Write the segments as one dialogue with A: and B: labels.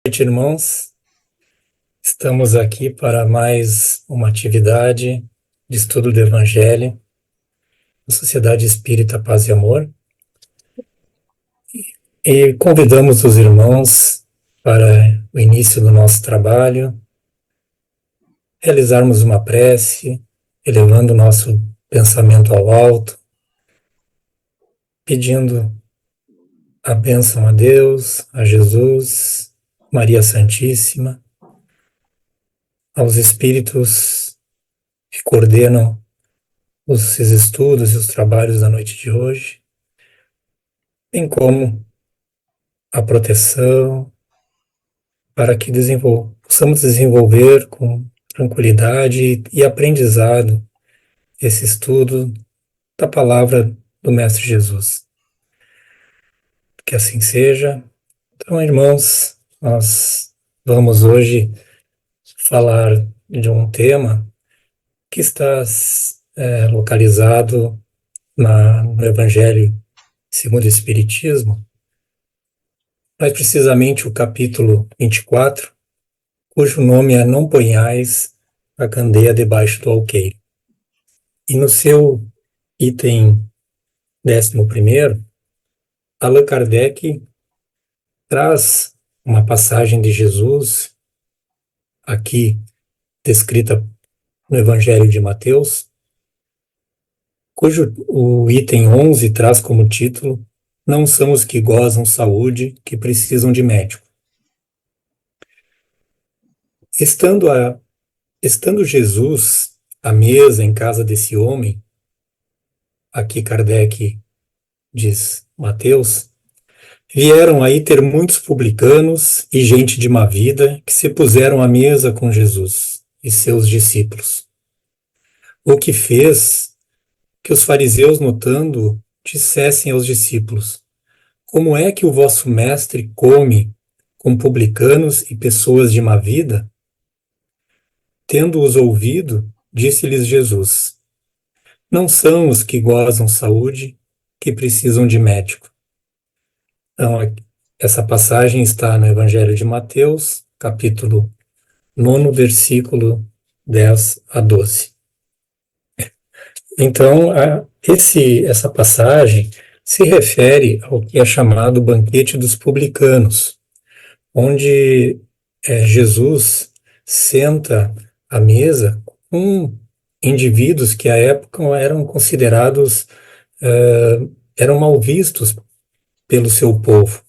A: Noite, irmãos. Estamos aqui para mais uma atividade de estudo do Evangelho na Sociedade Espírita Paz e Amor. E convidamos os irmãos para o início do nosso trabalho, realizarmos uma prece, elevando o nosso pensamento ao alto, pedindo a bênção a Deus, a Jesus, Maria Santíssima, aos espíritos que coordenam os estudos e os trabalhos da noite de hoje, bem como a proteção, para que possamos desenvolver com tranquilidade e aprendizado esse estudo da palavra do Mestre Jesus. Que assim seja. Então, irmãos, nós vamos hoje falar de um tema que está localizado no Evangelho segundo o Espiritismo, mais precisamente o capítulo 24, cujo nome é Não Ponhais a Candeia Debaixo do Alqueire. E no seu item 11º, Allan Kardec traz uma passagem de Jesus, aqui descrita no Evangelho de Mateus, cujo o item 11 traz como título: Não são os que gozam saúde que precisam de médico. Estando Jesus à mesa em casa desse homem, aqui Kardec diz Mateus, vieram aí ter muitos publicanos e gente de má vida que se puseram à mesa com Jesus e seus discípulos. O que fez que os fariseus, notando, dissessem aos discípulos: Como é que o vosso mestre come com publicanos e pessoas de má vida? Tendo-os ouvido, disse-lhes Jesus: Não são os que gozam saúde que precisam de médico. Então, essa passagem está no Evangelho de Mateus, capítulo 9, versículo 10 a 12. Então, essa passagem se refere ao que é chamado banquete dos publicanos, onde Jesus senta à mesa com indivíduos que à época eram considerados, eram mal vistos pelo seu povo.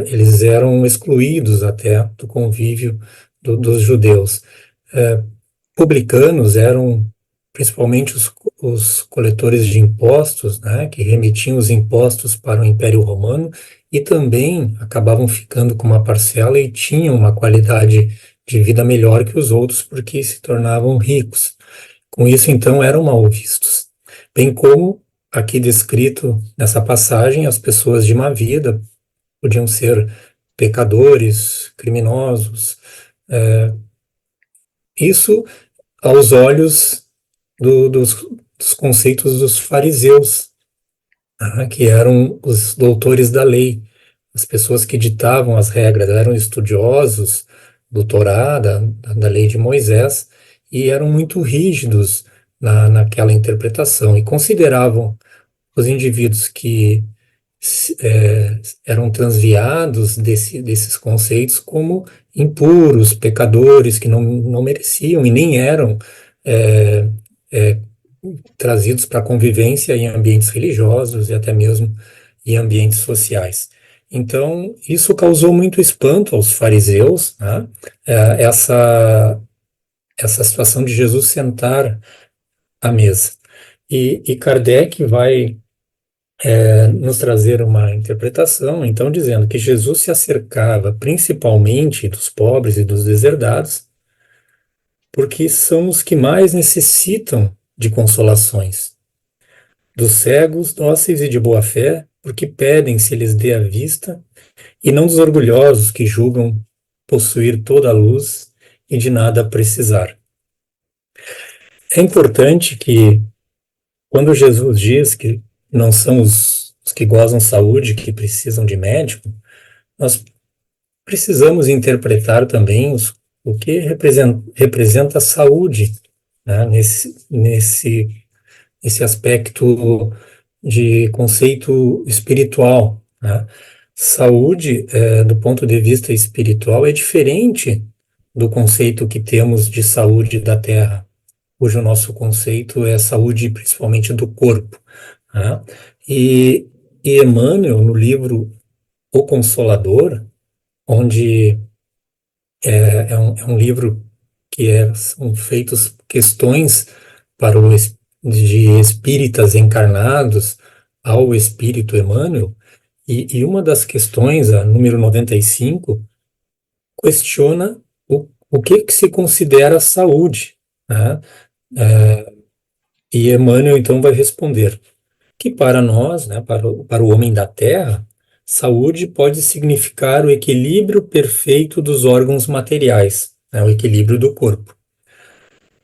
A: Eles eram excluídos até do convívio dos judeus. Publicanos eram principalmente os coletores de impostos, né, que remetiam os impostos para o Império Romano e também acabavam ficando com uma parcela e tinham uma qualidade de vida melhor que os outros porque se tornavam ricos. Com isso, então, eram mal vistos. Bem como aqui descrito nessa passagem, as pessoas de má vida podiam ser pecadores, criminosos. Isso aos olhos dos conceitos dos fariseus, que eram os doutores da lei, as pessoas que ditavam as regras, eram estudiosos do Torá, da lei de Moisés, e eram muito rígidos naquela interpretação, e consideravam os indivíduos que eram transviados desses conceitos como impuros, pecadores, que não mereciam e nem eram trazidos para a convivência em ambientes religiosos e até mesmo em ambientes sociais. Então, isso causou muito espanto aos fariseus, né? Essa situação de Jesus sentar à mesa. E Kardec vai nos trazer uma interpretação, então, dizendo que Jesus se acercava principalmente dos pobres e dos deserdados, porque são os que mais necessitam de consolações. Dos cegos, dóceis e de boa fé, porque pedem se lhes dê a vista, e não dos orgulhosos que julgam possuir toda a luz e de nada precisar. É importante que, quando Jesus diz que não são os que gozam saúde que precisam de médico, nós precisamos interpretar também o que representa a saúde, né, nesse aspecto de conceito espiritual, né? Saúde, do ponto de vista espiritual, é diferente do conceito que temos de saúde da Terra, cujo nosso conceito é saúde principalmente do corpo, né? E, e Emmanuel, no livro O Consolador, onde é um livro que são feitas questões para de espíritas encarnados ao espírito Emmanuel, e uma das questões, a número 95, questiona o que se considera saúde, né? E Emmanuel, então, vai responder que para nós, né, para o homem da Terra, saúde pode significar o equilíbrio perfeito dos órgãos materiais, né, o equilíbrio do corpo.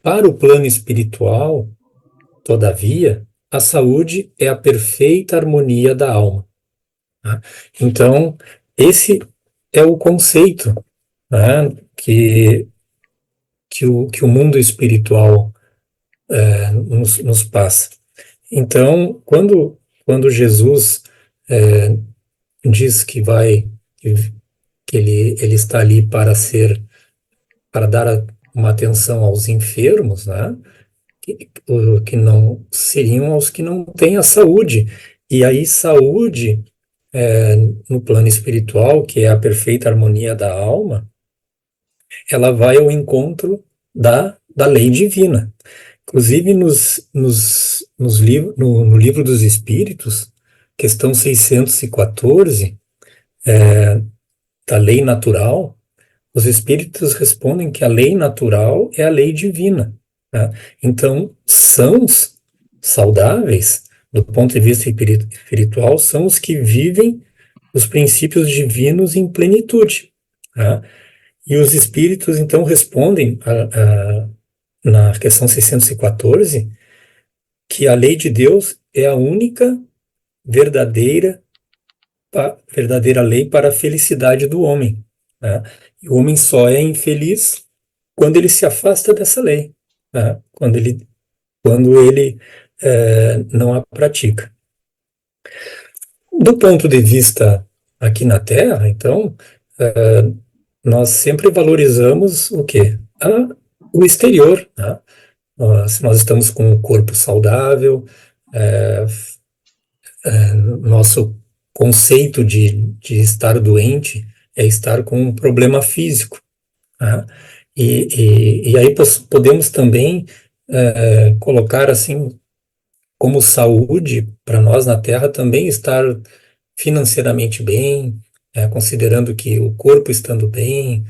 A: Para o plano espiritual, todavia, a saúde é a perfeita harmonia da alma, né? Então, esse é o conceito, né, que o mundo espiritual nos passa. Então, quando Jesus diz que ele está ali para dar uma atenção aos enfermos, né? Que não seriam aos que não têm a saúde. E aí, saúde, no plano espiritual, que é a perfeita harmonia da alma, ela vai ao encontro da lei divina. Inclusive, no Livro dos Espíritos, questão 614, da lei natural, os espíritos respondem que a lei natural é a lei divina, né? Então, sãos, saudáveis, do ponto de vista espiritual, são os que vivem os princípios divinos em plenitude, né? E os espíritos, então, respondem na questão 614 que a lei de Deus é a única verdadeira lei para a felicidade do homem, né? E o homem só é infeliz quando ele se afasta dessa lei, né? Quando ele não a pratica. Do ponto de vista aqui na Terra, então, nós sempre valorizamos o quê? O exterior, né? Nós estamos com o corpo saudável, nosso conceito de estar doente é estar com um problema físico, né? E aí podemos também colocar assim como saúde para nós na Terra também estar financeiramente bem, considerando que o corpo estando bem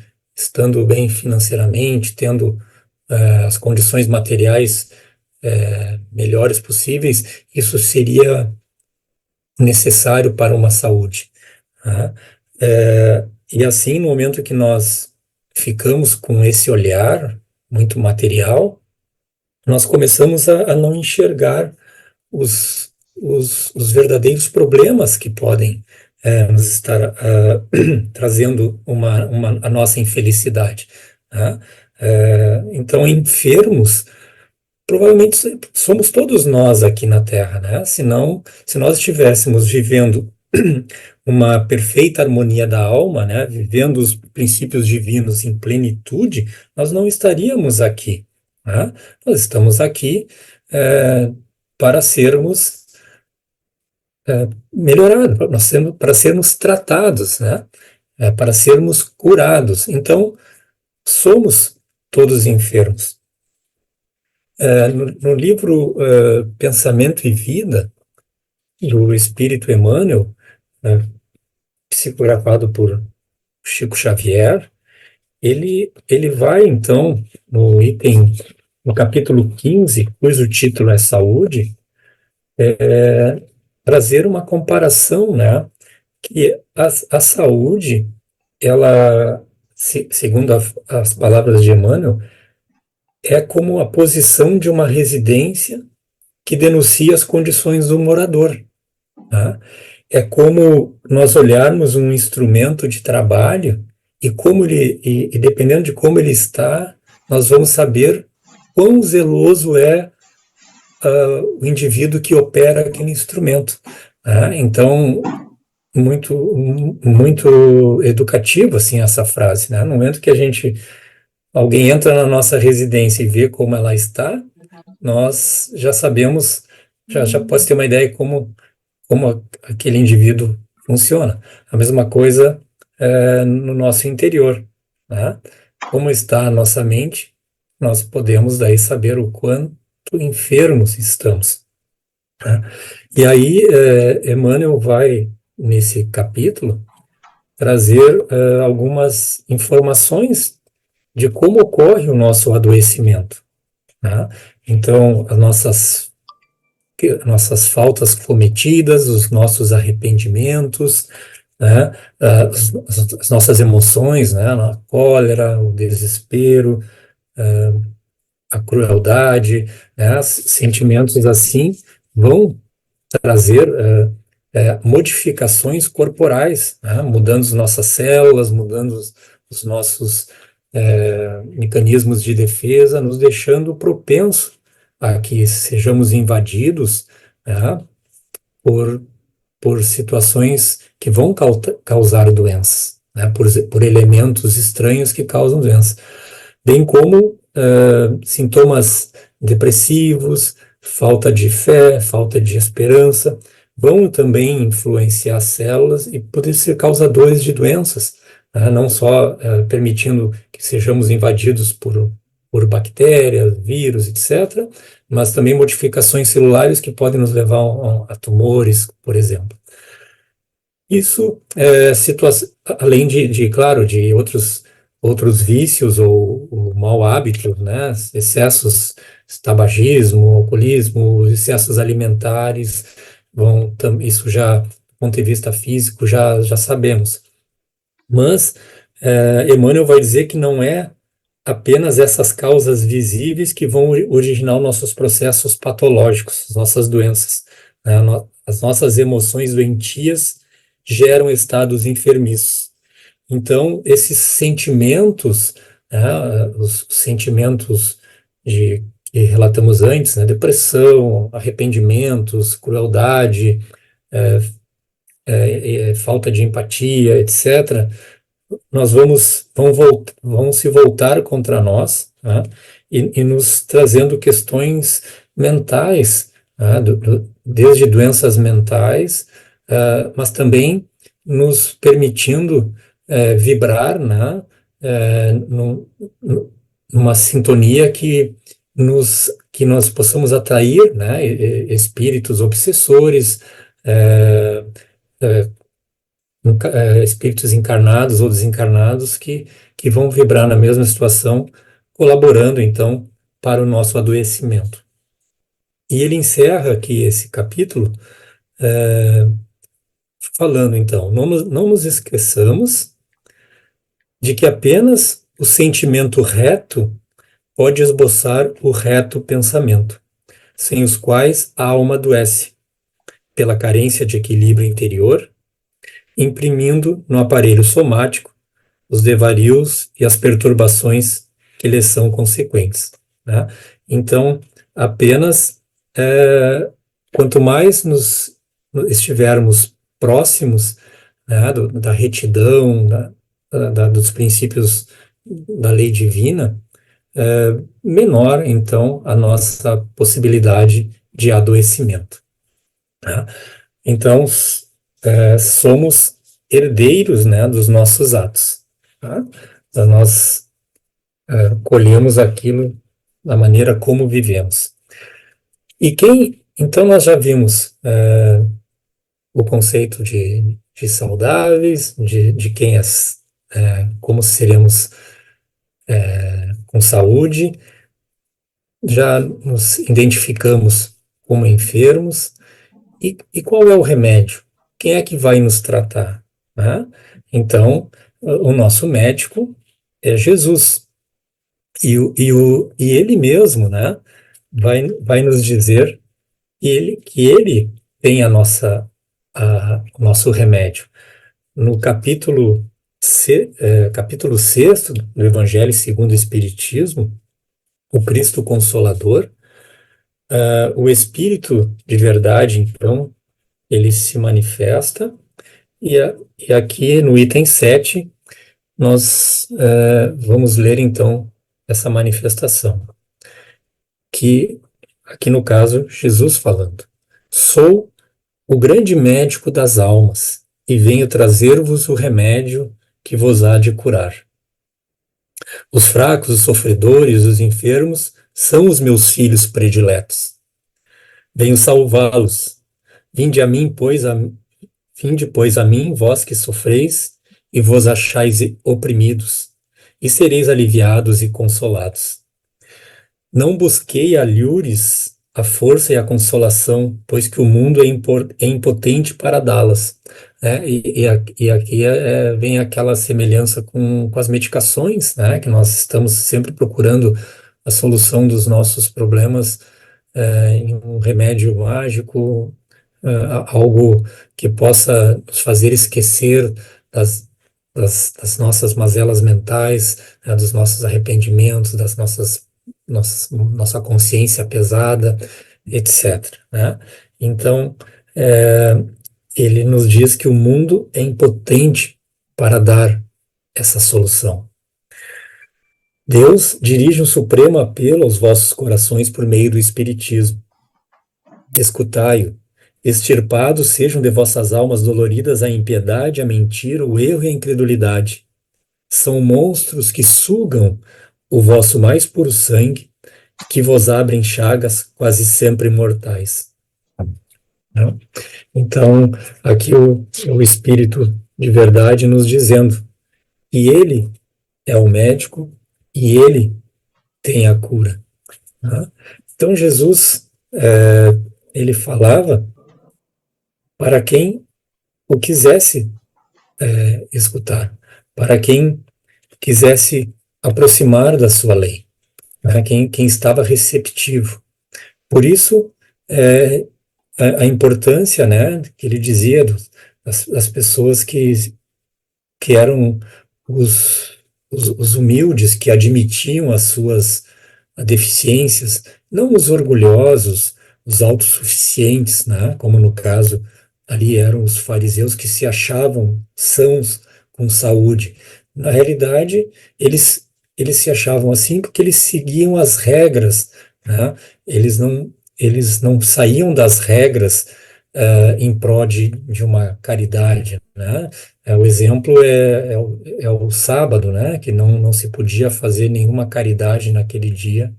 A: financeiramente, tendo as condições materiais melhores possíveis, isso seria necessário para uma saúde, né? E assim, no momento que nós ficamos com esse olhar muito material, nós começamos a não enxergar os verdadeiros problemas que podem nos estar trazendo a nossa infelicidade, né? Então, enfermos, provavelmente somos todos nós aqui na Terra, né? Se nós estivéssemos vivendo uma perfeita harmonia da alma, né? Vivendo os princípios divinos em plenitude, nós não estaríamos aqui, né? Nós estamos aqui para sermos melhorados, para sermos tratados, né? Para sermos curados. Então, somos todos enfermos. No livro Pensamento e Vida, do Espírito Emmanuel, psicografado por Chico Xavier, ele vai, então, no capítulo 15, cujo título é Saúde, trazer uma comparação, né, que a saúde, ela, segundo as palavras de Emmanuel, é como a posição de uma residência que denuncia as condições do morador, tá? É como nós olharmos um instrumento de trabalho e dependendo de como ele está, nós vamos saber quão zeloso é o indivíduo que opera aquele instrumento. Né? Então, muito educativo assim essa frase, né? No momento que alguém entra na nossa residência e vê como ela está, nós já sabemos, já pode ter uma ideia de como aquele indivíduo funciona. A mesma coisa no nosso interior, né? Como está a nossa mente, nós podemos daí saber o quanto enfermos estamos, né? E aí, Emmanuel vai, nesse capítulo, trazer algumas informações de como ocorre o nosso adoecimento, né? Então, nossas faltas cometidas, os nossos arrependimentos, né? As nossas emoções, né? A cólera, o desespero, a crueldade, né? Sentimentos assim vão trazer modificações corporais, né? Mudando as nossas células, mudando os nossos mecanismos de defesa, nos deixando propenso a que sejamos invadidos, né? por, por situações que vão causar doenças, né? Por elementos estranhos que causam doenças, bem como sintomas depressivos, falta de fé, falta de esperança, vão também influenciar as células e poder ser causadores de doenças, né? Não só permitindo que sejamos invadidos por bactérias, vírus, etc., mas também modificações celulares que podem nos levar a tumores, por exemplo. Isso além claro, de outros vícios ou mau hábitos, né? Excessos, tabagismo, alcoolismo, excessos alimentares, isso já, do ponto de vista físico, já sabemos. Mas Emmanuel vai dizer que não é apenas essas causas visíveis que vão originar os nossos processos patológicos, as nossas doenças, né? As nossas emoções doentias geram estados enfermiços. Então, esses sentimentos, né, os sentimentos que relatamos antes, né, depressão, arrependimentos, crueldade, falta de empatia, etc., vão se voltar contra nós, né, e nos trazendo questões mentais, né, desde doenças mentais, mas também nos permitindo vibrar, né, numa sintonia que nós possamos atrair, né, espíritos obsessores, é, espíritos encarnados ou desencarnados que vão vibrar na mesma situação, colaborando, então, para o nosso adoecimento. E ele encerra aqui esse capítulo falando, então, não nos esqueçamos de que apenas o sentimento reto pode esboçar o reto pensamento, sem os quais a alma adoece, pela carência de equilíbrio interior, imprimindo no aparelho somático os devarios e as perturbações que lhes são consequentes, né? Então, apenas quanto mais estivermos próximos, né, da retidão, dos princípios da lei divina, menor, então, a nossa possibilidade de adoecimento, né? Então, somos herdeiros, né, dos nossos atos, tá? Então, nós colhemos aquilo da maneira como vivemos. Então, nós já vimos o conceito de saudáveis, de quem como seremos com saúde, já nos identificamos como enfermos, e qual é o remédio? Quem é que vai nos tratar, né? Então, o nosso médico é Jesus. E ele mesmo, né, vai nos dizer que ele tem o nosso remédio. No capítulo capítulo 6 do Evangelho segundo o Espiritismo, o Cristo Consolador, o Espírito de verdade, então, ele se manifesta, e aqui no item 7, nós vamos ler, então, essa manifestação, que, aqui no caso, Jesus falando: Sou o grande médico das almas, e venho trazer-vos o remédio que vos há de curar. Os fracos, os sofredores, os enfermos são os meus filhos prediletos. Venho salvá-los. Vinde, pois, a mim, vós que sofreis e vos achais oprimidos, e sereis aliviados e consolados. Não busquei alhures a força e a consolação, pois que o mundo é impotente para dá-las. Né? E aqui vem aquela semelhança com as medicações, né? Que nós estamos sempre procurando a solução dos nossos problemas em um remédio mágico, algo que possa nos fazer esquecer das, das nossas mazelas mentais, né? Dos nossos arrependimentos, das nossa consciência pesada, etc. Né? Então, ele nos diz que o mundo é impotente para dar essa solução. Deus dirige um supremo apelo aos vossos corações por meio do Espiritismo. Escutai-o. Extirpados sejam de vossas almas doloridas a impiedade, a mentira, o erro e a incredulidade. São monstros que sugam o vosso mais puro sangue, que vos abrem chagas quase sempre mortais. Não? Então, aqui o Espírito de verdade nos dizendo que ele é o médico e ele tem a cura. Tá? Então, Jesus, ele falava para quem o quisesse escutar, para quem quisesse aproximar da sua lei, né? Quem estava receptivo. Por isso, a importância, né, que ele dizia das pessoas que eram os humildes, que admitiam as suas deficiências, não os orgulhosos, os autossuficientes, né, como no caso ali eram os fariseus que se achavam sãos, com saúde. Na realidade, eles se achavam assim porque eles seguiam as regras, né? Eles não saíam das regras em prol de uma caridade, né? O exemplo é o sábado, né? Que não se podia fazer nenhuma caridade naquele dia,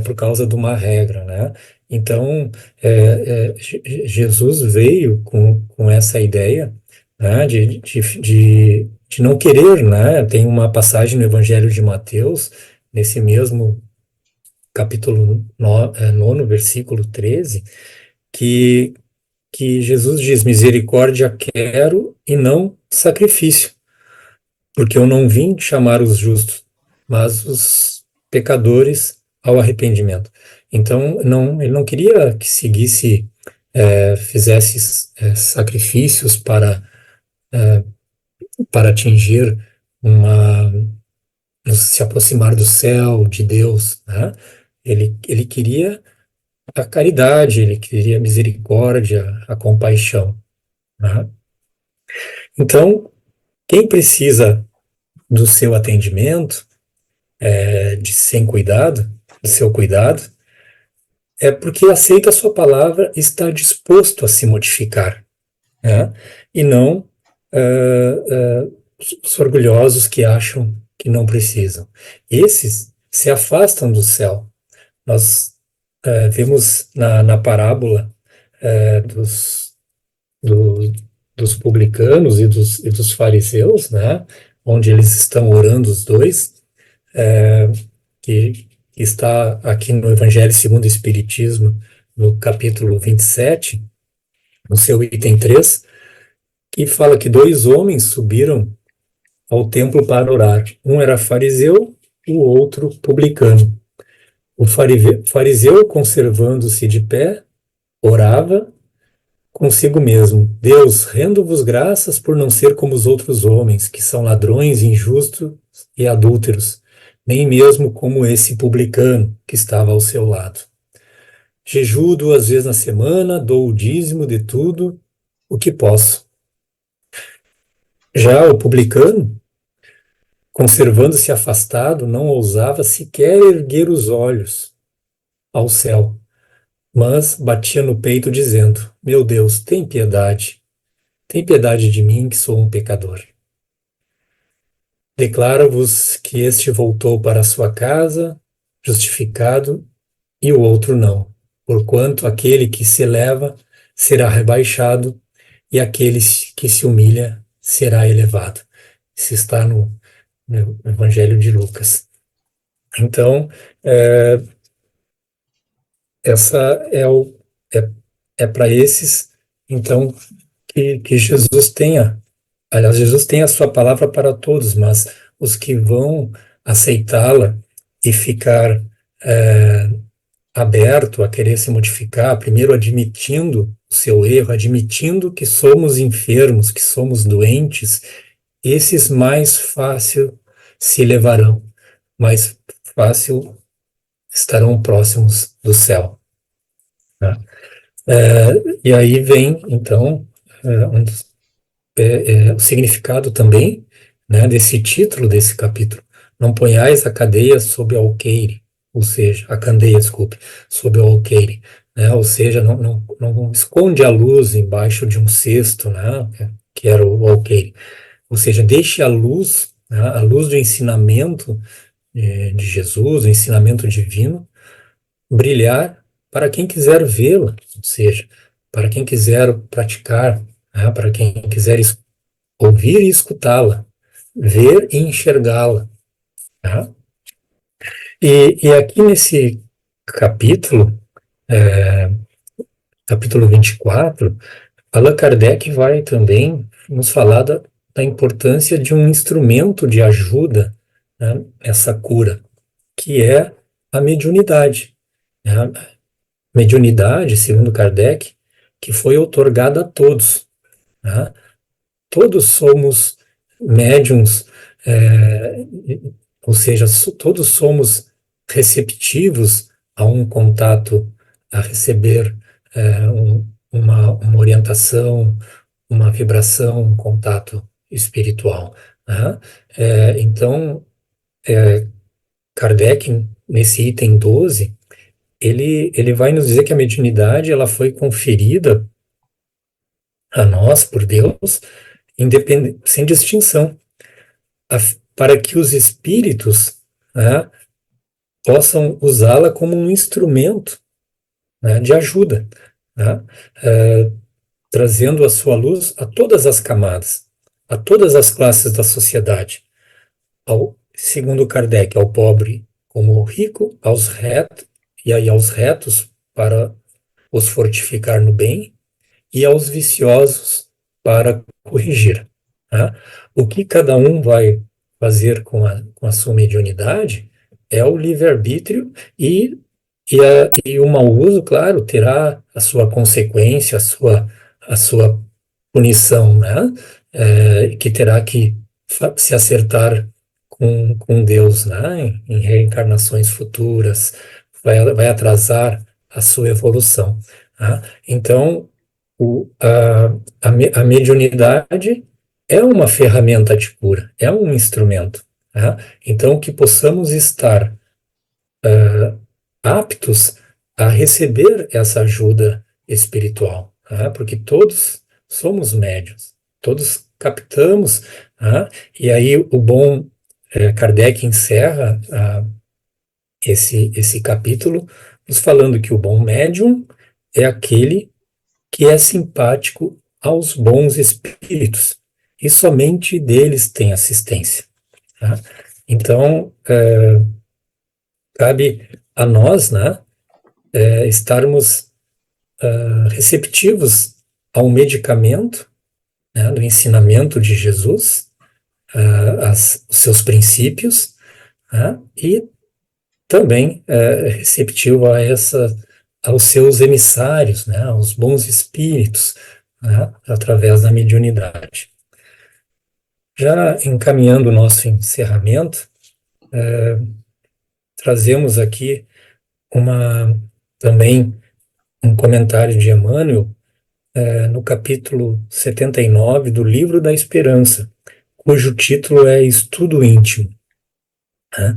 A: por causa de uma regra, né? Então, Jesus veio com essa ideia, né? De não querer, né? Tem uma passagem no Evangelho de Mateus, nesse mesmo capítulo 9, versículo 13, que Jesus diz: misericórdia quero e não sacrifício, porque eu não vim chamar os justos, mas os pecadores ao arrependimento. Então, ele não queria que seguisse, fizesse sacrifícios para atingir se aproximar do céu, de Deus, né? Ele queria a caridade, ele queria a misericórdia, a compaixão, né? Então, quem precisa do seu atendimento, sem cuidado, do seu cuidado, é porque aceita a sua palavra e está disposto a se modificar, né? E não os orgulhosos que acham que não precisam. Esses se afastam do céu. Nós vimos na parábola dos, do, dos publicanos e dos fariseus, né? Onde eles estão orando os dois, que está aqui no Evangelho segundo o Espiritismo, no capítulo 27, no seu item 3, que fala que dois homens subiram ao templo para orar. Um era fariseu, o outro publicano. O fariseu, conservando-se de pé, orava consigo mesmo: Deus, rendo-vos graças por não ser como os outros homens, que são ladrões, injustos e adúlteros, nem mesmo como esse publicano que estava ao seu lado. Jejuo 2 vezes na semana, dou o dízimo de tudo o que posso. Já o publicano, conservando-se afastado, não ousava sequer erguer os olhos ao céu, mas batia no peito dizendo: Meu Deus, tem piedade de mim, que sou um pecador. Declaro-vos que este voltou para a sua casa justificado e o outro não, porquanto aquele que se eleva será rebaixado e aquele que se humilha será elevado. Isso está no Evangelho de Lucas. Então, essa é para esses, então, que Jesus tenha. Aliás, Jesus tem a sua palavra para todos, mas os que vão aceitá-la e ficar aberto a querer se modificar, primeiro admitindo o seu erro, admitindo que somos enfermos, que somos doentes, esses mais fácil se elevarão, mais fácil estarão próximos do céu. Né? E aí vem, então, o significado também, né, desse título desse capítulo. Não ponhais a cadeia sob o alqueire, ou seja, a candeia, desculpe, sob o alqueire, né, ou seja, não esconde a luz embaixo de um cesto, né, que era o alqueire. Ou seja, deixe a luz, né, a luz do ensinamento de Jesus, o ensinamento divino, brilhar para quem quiser vê-la, ou seja, para quem quiser praticar, né, para quem quiser ouvir e escutá-la, ver e enxergá-la. Tá? E aqui nesse capítulo, capítulo 24, Allan Kardec vai também nos falar da importância de um instrumento de ajuda, né, essa cura, que é a mediunidade. Né? Mediunidade, segundo Kardec, que foi outorgada a todos. Né? Todos somos médiums, ou seja, todos somos receptivos a um contato, a receber uma orientação, uma vibração, um contato espiritual. Né? Então, Kardec, nesse item 12, ele vai nos dizer que a mediunidade ela foi conferida a nós por Deus, sem distinção, para que os espíritos, né, possam usá-la como um instrumento, né, de ajuda, né, trazendo a sua luz a todas as camadas, a todas as classes da sociedade, segundo Kardec, ao pobre como ao rico, aos retos, e aí aos retos para os fortificar no bem, e aos viciosos para corrigir. Tá? O que cada um vai fazer com a sua mediunidade é o livre-arbítrio e o mau uso, claro, terá a sua consequência, a sua punição, né? Que terá que se acertar com Deus, né? Em reencarnações futuras, vai atrasar a sua evolução. Tá? Então, a mediunidade é uma ferramenta de cura, é um instrumento. Tá? Então, que possamos estar aptos a receber essa ajuda espiritual, tá? Porque todos somos médiuns, todos captamos, tá? E aí o bom Kardec encerra esse capítulo nos falando que o bom médium é aquele que é simpático aos bons espíritos, e somente deles tem assistência. Tá? Então, cabe a nós, né, estarmos receptivos ao medicamento, né, do ensinamento de Jesus, os seus princípios, né, e também receptivo aos seus emissários, né, aos bons espíritos, né, através da mediunidade. Já encaminhando o nosso encerramento, trazemos aqui também um comentário de Emmanuel, no capítulo 79 do Livro da Esperança, cujo título é Estudo Íntimo, né?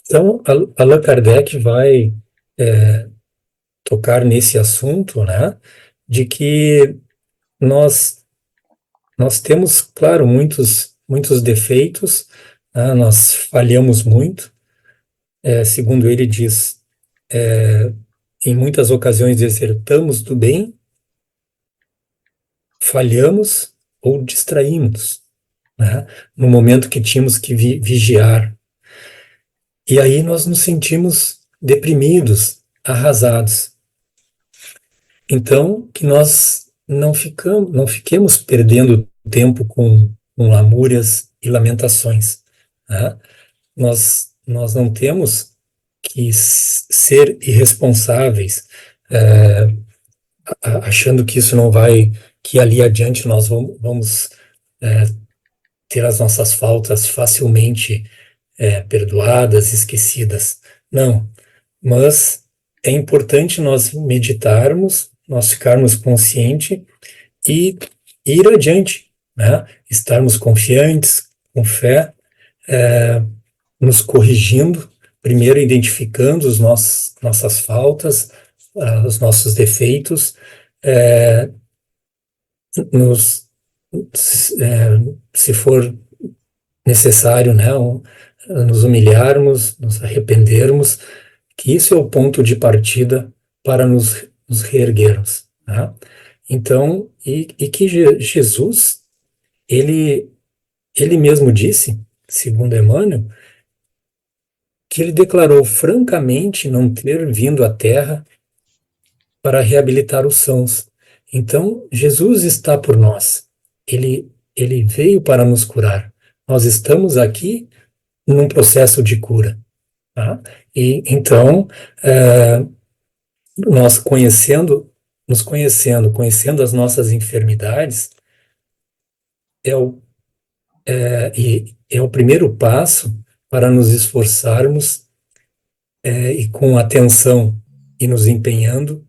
A: Então, Allan Kardec vai tocar nesse assunto, né, de que nós temos, claro, muitos defeitos, né, nós falhamos muito, segundo ele diz, em muitas ocasiões desertamos do bem, falhamos ou distraímos, né, no momento que tínhamos que vigiar. E aí nós nos sentimos deprimidos, arrasados. Então, que nós não fiquemos perdendo tempo com lamúrias e lamentações, né? Nós não temos que ser irresponsáveis, achando que isso não vai, que ali adiante nós vamos ter as nossas faltas facilmente perdoadas, esquecidas. Não, mas é importante nós meditarmos, nós ficarmos conscientes e ir adiante, né? Estarmos confiantes, com fé, nos corrigindo, primeiro identificando nossas faltas, os nossos defeitos, se for necessário, né, nos humilharmos, nos arrependermos, que isso é o ponto de partida para nos reerguermos, né? Então, e que Jesus, ele mesmo disse, segundo Emmanuel, que ele declarou francamente não ter vindo à Terra para reabilitar os sãos. Então, Jesus está por nós. Ele veio para nos curar. Nós estamos aqui num processo de cura, tá? E então, nós conhecendo as nossas enfermidades, é o primeiro passo para nos esforçarmos e com atenção e nos empenhando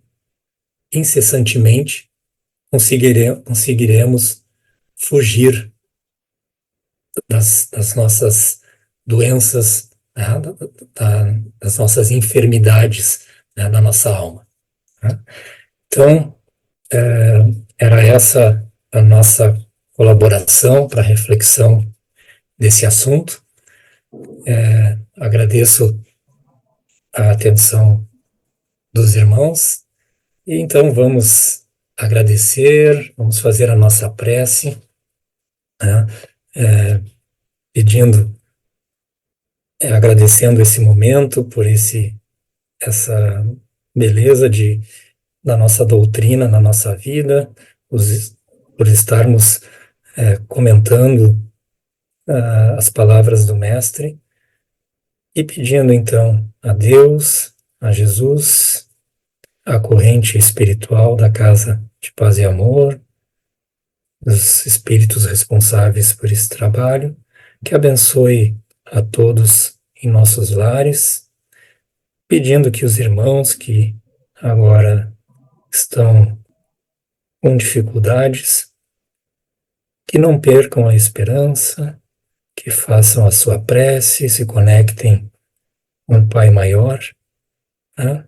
A: incessantemente, conseguiremos fugir das nossas doenças, né, das nossas enfermidades, né, da nossa alma, né? Então, era essa a nossa colaboração para a reflexão desse assunto. Agradeço a atenção dos irmãos, e então vamos agradecer, vamos fazer a nossa prece, né, pedindo, agradecendo esse momento por essa beleza da nossa doutrina na nossa vida, por estarmos comentando as palavras do Mestre, e pedindo então a Deus, a Jesus, a corrente espiritual da Casa de Paz e Amor, os espíritos responsáveis por esse trabalho, que abençoe a todos em nossos lares, pedindo que os irmãos que agora estão com dificuldades, que não percam a esperança, que façam a sua prece, se conectem com o Pai Maior, né?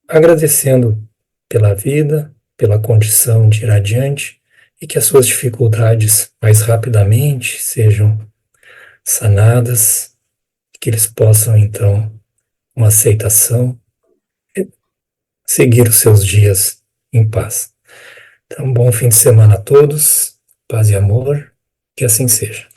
A: Agradecendo pela vida, pela condição de ir adiante, e que as suas dificuldades mais rapidamente sejam sanadas, que eles possam, então, com aceitação, seguir os seus dias em paz. Então, bom fim de semana a todos, paz e amor, que assim seja.